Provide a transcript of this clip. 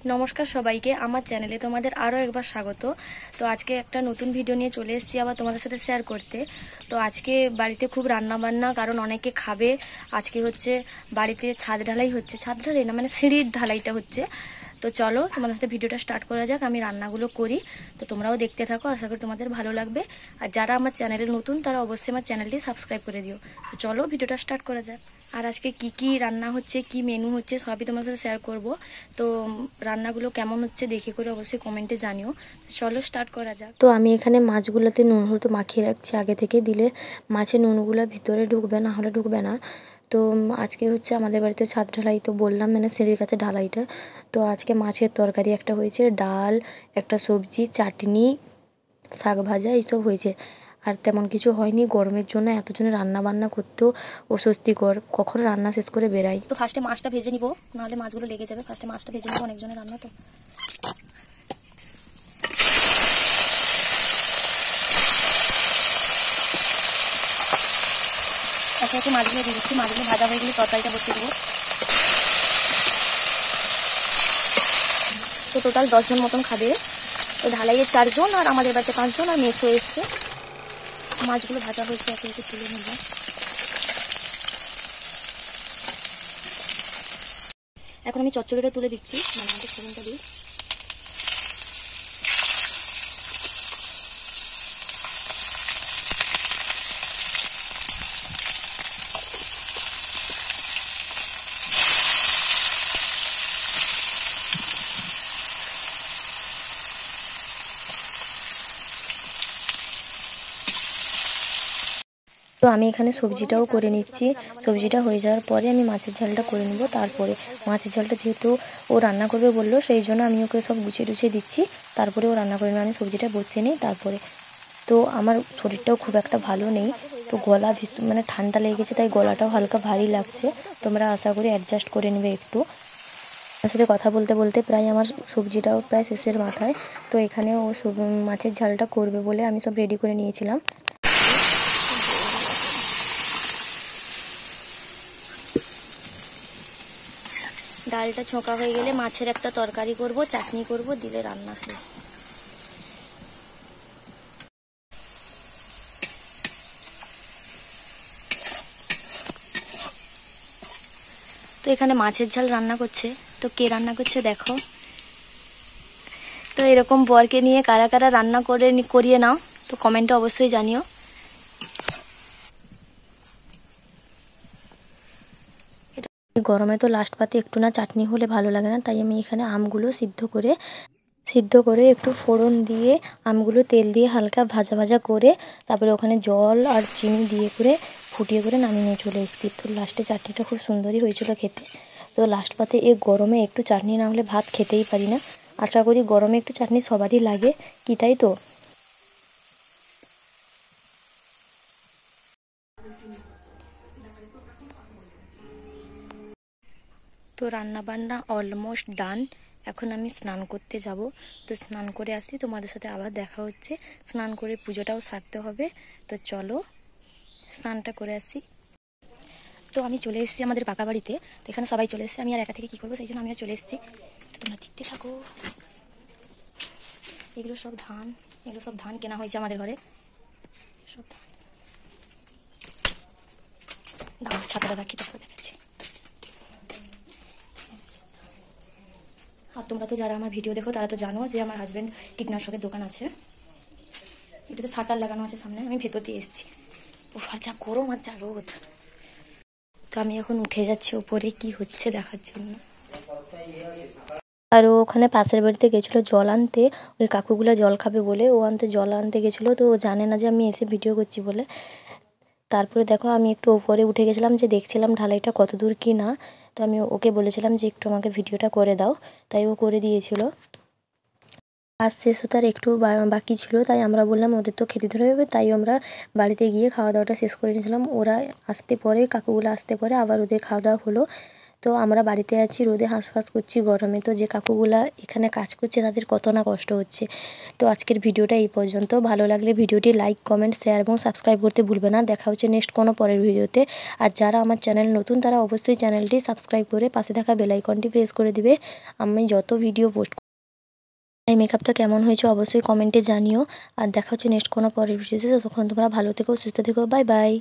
নমস্কার সবাইকে, আমার চ্যানেলে তোমাদের আরও একবার স্বাগত। তো আজকে একটা নতুন ভিডিও নিয়ে চলে এসেছি আবার তোমাদের সাথে শেয়ার করতে। তো আজকে বাড়িতে খুব রান্না বান্না, কারণ অনেকে খাবে। আজকে হচ্ছে বাড়িতে ছাদ ঢালাই হচ্ছে, ছাদ ঢালাই না মানে সিঁড়ির ঢালাইটা হচ্ছে। তো চলো তোমাদের সাথে ভিডিওটা স্টার্ট করা যাক। আমি রান্নাগুলো করি, তো তোমরাও দেখতে থাকো, আশা করি তোমাদের ভালো লাগবে। আর যারা আমার চ্যানেলে নতুন তারা অবশ্যই আমার চ্যানেলটি সাবস্ক্রাইব করে দিও। তো চলো ভিডিওটা স্টার্ট করা যাক। আর আজকে কি কি রান্না হচ্ছে, কি মেনু হচ্ছে, সবই তোমার সাথে শেয়ার করব। তো রান্নাগুলো কেমন হচ্ছে দেখে করে অবশ্যই কমেন্টে জানিও। চলো স্টার্ট করা যাক। তো আমি এখানে মাছগুলোতে নুন হলুদ মাখিয়ে রাখছি আগে থেকে, দিলে মাছের নুনগুলো ভিতরে ঢুকবে, না হলে ঢুকবে না। তো আজকে হচ্ছে আমাদের বাড়িতে ছাদ ঢালাই, তো বললাম মানে সিঁড়ির কাছে ঢালাইটা। তো আজকে মাছের তরকারি একটা হয়েছে, ডাল, একটা সবজি, চাটনি, শাক ভাজা এইসব হয়েছে। আর তেমন কিছু হয়নি। গরমের জন্য এতজনে রান্না বান্না করতেও অস্বস্তিকর, কখন রান্না শেষ করে বেরাই। তো ফার্স্টে মাছটা ভেজে নিব, নাহলে মাছগুলো লেগে যাবে। ফার্স্টে মাছটা ভেজে নিব, অনেকজনের রান্না তো। একে একে মাছগুলো দিয়ে দিচ্ছি, মাছগুলো ভাজা হয়ে গেলে তরকারিটা বসিয়ে দেবো। তো টোটাল 10 জন মতন খাবে। তো ঢালাইয়ের 4 জন, আর আমাদের বাড়িতে 5 জন, আর মেসো এসছে। মাছগুলো ভাজা হয়েছে, একে একে তুলে নেব। এখন আমি চচ্চড়িটা তুলে দিচ্ছি, মানে আমাদের ফোড়নটা দিই। তো আমি এখানে সবজিটাও করে নিচ্ছি। সবজিটা হয়ে যাওয়ার পরে আমি মাছের ঝালটা করে নেব। তারপরে মাছের ঝালটা যেহেতু ও রান্না করবে বললো, সেই জন্য আমি ওকে সব গুছিয়ে টুছিয়ে দিচ্ছি। তারপরে ও রান্না করে নেবে, আমি সবজিটা বসিয়ে নিই তারপরে। তো আমার শরীরটাও খুব একটা ভালো নেই, তো গলা মানে ঠান্ডা লেগে গেছে, তাই গলাটাও হালকা ভারী লাগছে। তোমরা আশা করি অ্যাডজাস্ট করে নেবে একটু। আমার সাথে কথা বলতে বলতে প্রায় আমার সবজিটাও প্রায় শেষের মাথায়। তো এখানে ও মাছের ঝালটা করবে বলে আমি সব রেডি করে নিয়েছিলাম। ডালটা ছোঁকা হয়ে গেলে মাছের একটা তরকারি করব, চাটনি করব, দিলে রান্না শেষ। তো এখানে মাছের ঝাল রান্না করছে। তো কে রান্না করছে দেখো। তো এরকম বরকে নিয়ে কারা কারা রান্না করিয়ে নাও, তো কমেন্টে অবশ্যই জানিও। গরমে তো লাস্ট পাতে একটু না চাটনি হলে ভালো লাগে না, তাই আমি এখানে আমগুলো সিদ্ধ করে একটু ফোড়ন দিয়ে, আমগুলো তেল দিয়ে হালকা ভাজা ভাজা করে, তারপরে ওখানে জল আর চিনি দিয়ে করে ফুটিয়ে করে নামিয়ে নিয়ে চলে এসেছি। তো লাস্টে চাটনিটা খুব সুন্দরই হয়েছিল খেতে। তো লাস্ট পাতে এই গরমে একটু চাটনি না হলে ভাত খেতেই পারি না। আশা করি গরমে একটু চাটনি সবারই লাগে, কি তাই তো? তো রান্না বান্না অলমোস্ট ডান। এখন আমি স্নান করতে যাব। তো স্নান করে আসি, তোমাদের সাথে আবার দেখা হচ্ছে। স্নান করে পুজোটাও সারতে হবে। তো চলো স্নানটা করে আসি। তো আমি চলে এসেছি আমাদের পাকা বাড়িতে। তো এখানে সবাই চলে এসেছে, আমি আর একা থেকে কি করবো, সেই জন্য আমিও চলে এসেছি। তো তোমরা দেখতে থাকো। এগুলো সব ধান কেনা হয়েছে আমাদের ঘরে, সব ধান। দাঁড়াও, ছাতাটা রাখি, তারপরে দেখাচ্ছি। আর তোমরা তো যারা আমার ভিডিও দেখো তারা তো জানো যে আমার হাজবেন্ড কীটনাশকের দোকান আছে। এটাতে শাটার লাগানো আছে সামনে, আমি ভেতর দিয়ে এসেছি। ও যা গরম আর যা রোদ। তো আমি এখন উঠে যাচ্ছি উপরে কি হচ্ছে দেখার জন্য। আর ও ওখানে পাশের বাড়িতে গেছিলো জল আনতে, ওই কাকুগুলো জল খাবে বলে ও জল আনতে গেছিলো। তো ও জানে না যে আমি এসে ভিডিও করছি বলে। তারপরে দেখো আমি একটু ওপরে উঠে গেছিলাম, যে দেখছিলাম ঢালাইটা কত দূর কি না। তো আমি ওকে বলেছিলাম যে একটু আমাকে ভিডিওটা করে দাও, তাই ও করে দিয়েছিল। কাজ শেষ হতে আর একটু বাকি ছিল, তাই আমরা বললাম ওদের তো খেতে ধরে যাবে, তাই আমরা বাড়িতে গিয়ে খাওয়া দাওয়াটা শেষ করে নিয়েছিলাম। ওরা আসতে পরে, কাকুগুলো আসতে পরে আবার ওদের খাওয়া দাওয়া হলো। তো আমরা বাড়িতে আছি, রোদে হাঁসফাঁস করছি, গরমে। তো যে কাকুগুলা এখানে কাজ করছে তাদের কত না কষ্ট হচ্ছে। তো আজকের ভিডিওটা এই পর্যন্ত। ভালো লাগলে ভিডিওটি লাইক, কমেন্ট, শেয়ার এবং সাবস্ক্রাইব করতে ভুলবে না। দেখা হচ্ছে নেক্সট কোনো পরের ভিডিওতে। আর যারা আমার চ্যানেল নতুন তারা অবশ্যই চ্যানেলটি সাবস্ক্রাইব করে পাশে থাকা বেল আইকনটি প্রেস করে দিবে। আমি যত ভিডিও পোস্ট এই মেকআপটা কেমন হয়েছে অবশ্যই কমেন্টে জানিও। আর দেখা হচ্ছে নেক্সট কোনো পরের ভিডিওতে। ততক্ষণ তোমরা ভালো থেকো, সুস্থ থেকো। Bye bye.